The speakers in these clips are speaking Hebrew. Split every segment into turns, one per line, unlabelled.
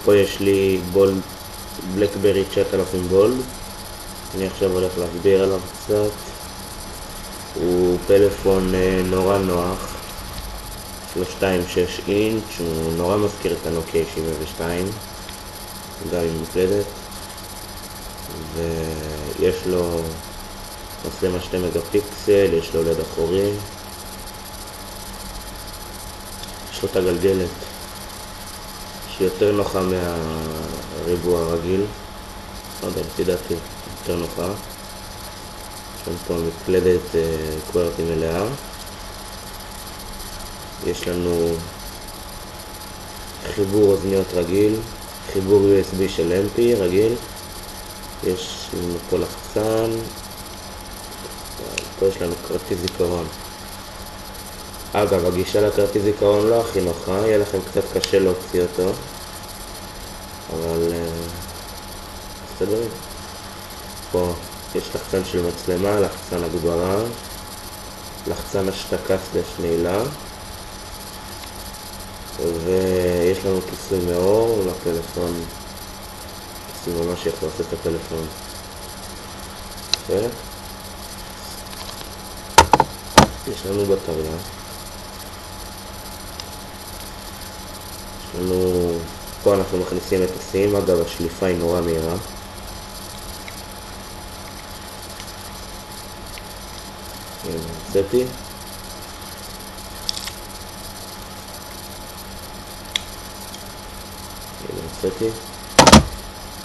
פה יש לי בולד, בלקברי 9000 בולד. אני עכשיו הולך להסביר עליו קצת. הוא פלאפון נורא נוח, יש לו 2.6 אינץ', הוא נורא מזכיר את הנוקיה 72, גם עם מקלדת, ויש לו מצלמה 2 מגה פיקסל, יש לו לד אחורי, יש לו את הגלגלת שהיא יותר נוחה מהריבוע הרגיל, לא יודע, לפי דעתי יותר נוחה. יש לנו פה מקלדת קוורטי מלאה, יש לנו חיבור אוזניות רגיל, חיבור USB של MP רגיל, יש לנו פה לחצן, פה יש לנו כרטיס זיכרון. אגב, הגישה לכרטיס זיכרון לא הכי נוחה, יהיה לכם קצת קשה להוציא אותו, אבל מסתדרים. פה יש לחצן של מצלמה, לחצן הגברה, לחצן השתקה סלש נעילה, ויש לנו כיסוי מאור לפלאפון, כיסוי ממש יחלוס את הפלאפון. יש לנו בטריה, יש לנו, פה אנחנו מכניסים את הסים, אגב השליפה היא נורא מהירה. המצאתי.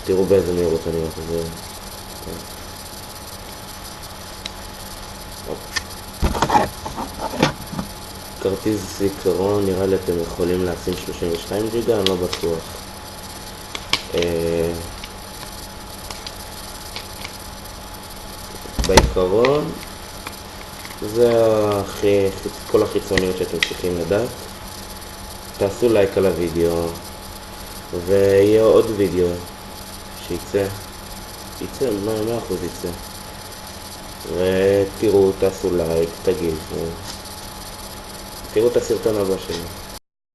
תראו באיזה מהירות אני מחזיר. כרטיס זיכרון, נראה לי אתם יכולים לשים 32 ג'יגה, אני לא בטוח. בעיקרון זה כל החיצוניות שאתם צריכים לדעת. תעשו לייק על הוידאו, ויהיה עוד וידאו שיצא, 100% יצא, ותראו, תעשו לייק, תגיבו, תראו את הסרטון הבא שלי.